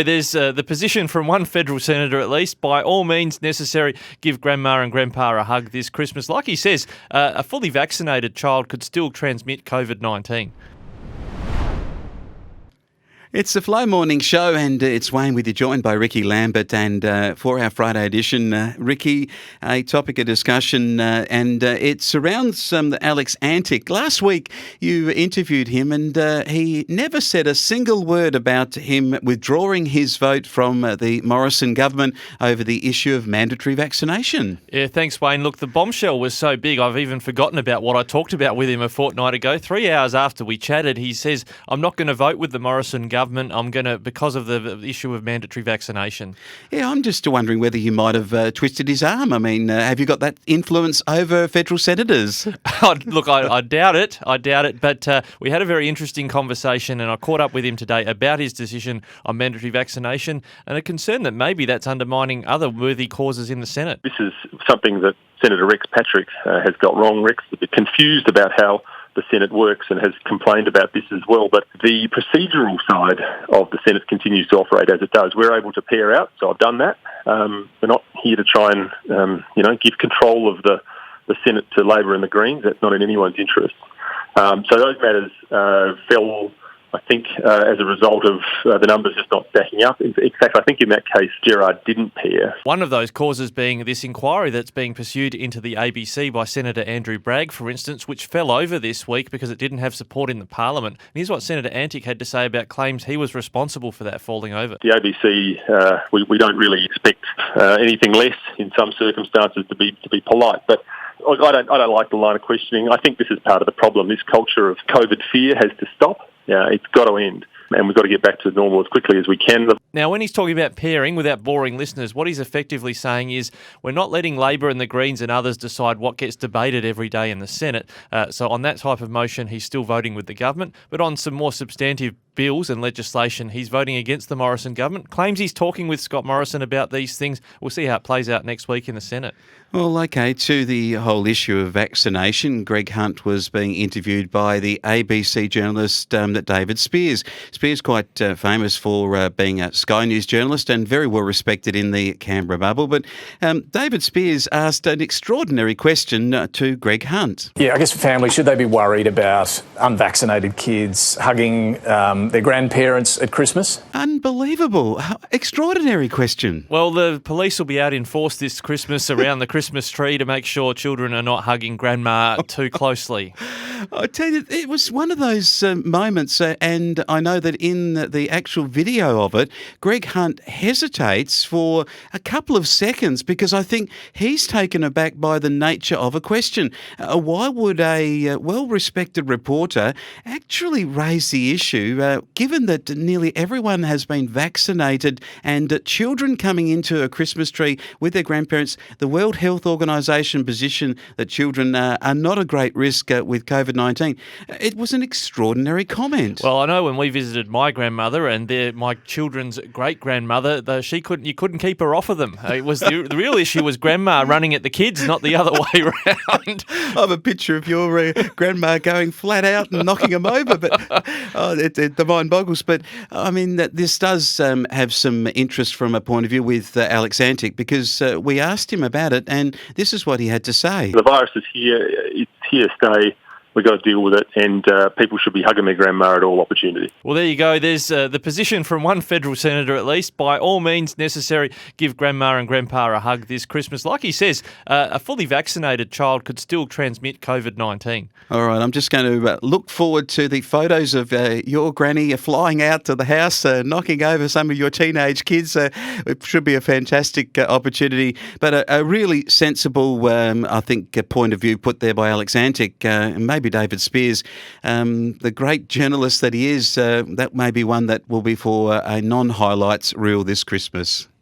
There's the position from one federal senator at least, by all means necessary, give grandma and grandpa a hug this Christmas. Like he says, a fully vaccinated child could still transmit COVID-19. It's the Flow Morning Show, and it's Wayne with you, joined by Ricky Lambert. And for our Friday edition, Ricky, a topic of discussion, and it surrounds Alex Antic. Last week, you interviewed him, and he never said a single word about him withdrawing his vote from the Morrison government over the issue of mandatory vaccination. Yeah, thanks, Wayne. Look, the bombshell was so big, I've even forgotten about what I talked about with him a fortnight ago. 3 hours after we chatted, he says, I'm not going to vote with the Morrison government. I'm going to, because of the issue of mandatory vaccination. Yeah, I'm just wondering whether you might have twisted his arm. I mean, have you got that influence over federal senators? Look, I doubt it. But we had a very interesting conversation, and I caught up with him today about his decision on mandatory vaccination and a concern that maybe that's undermining other worthy causes in the Senate. This is something that Senator Rex Patrick has got wrong. Rex is a bit confused about how the Senate works and has complained about this as well. But the procedural side of the Senate continues to operate as it does. We're able to pair out, so I've done that. We're not here to try and give control of the Senate to Labor and the Greens. That's not in anyone's interest. So those matters fell, I think, as a result of the numbers just not stacking up. In fact, I think in that case, Gerard didn't pair. One of those causes being this inquiry that's being pursued into the ABC by Senator Andrew Bragg, for instance, which fell over this week because it didn't have support in the Parliament. And here's what Senator Antic had to say about claims he was responsible for that falling over. The ABC, we don't really expect anything less in some circumstances, to be polite, but I don't like the line of questioning. I think this is part of the problem. This culture of COVID fear has to stop. Yeah, it's got to end, and we've got to get back to normal as quickly as we can. Now, when he's talking about pairing, without boring listeners, what he's effectively saying is we're not letting Labor and the Greens and others decide what gets debated every day in the Senate. So on that type of motion, he's still voting with the government. But on some more substantive bills and legislation, he's voting against the Morrison government. Claims he's talking with Scott Morrison about these things. We'll see how it plays out next week in the Senate. Well, okay, to the whole issue of vaccination, Greg Hunt was being interviewed by the ABC journalist David Speers. Speers quite famous for being a Sky News journalist and very well respected in the Canberra bubble. But David Speers asked an extraordinary question to Greg Hunt. Yeah, I guess families, should they be worried about unvaccinated kids hugging their grandparents at Christmas? Unbelievable. Extraordinary question. Well, the police will be out in force this Christmas around the Christmas tree to make sure children are not hugging grandma too closely. I tell you, it was one of those moments, and I know that in the actual video of it, Greg Hunt hesitates for a couple of seconds because I think he's taken aback by the nature of a question. Why would a well-respected reporter actually raise the issue, given that nearly everyone has been vaccinated and children coming into a Christmas tree with their grandparents? The World Health Organisation position that children are not a great risk with COVID-19. It was an extraordinary comment. Well, I know when we visited my grandmother and my children's great-grandmother, you couldn't keep her off of them. It was the real issue was grandma running at the kids, not the other way around. I have a picture of your grandma going flat out and knocking them over, but the mind boggles. But I mean, this does have some interest from a point of view with Alex Antic, because we asked him about it, and this is what he had to say. The virus is here. It's here to stay. We've got to deal with it, and people should be hugging their grandma at all opportunity. Well, there you go. There's the position from one federal senator at least. By all means necessary, give grandma and grandpa a hug this Christmas. Like he says, a fully vaccinated child could still transmit COVID-19. All right, I'm just going to look forward to the photos of your granny flying out to the house, knocking over some of your teenage kids. It should be a fantastic opportunity, but a really sensible, I think, point of view put there by Alex Antic, and maybe David Speers, the great journalist that he is. That may be one that will be for a non-highlights reel this Christmas.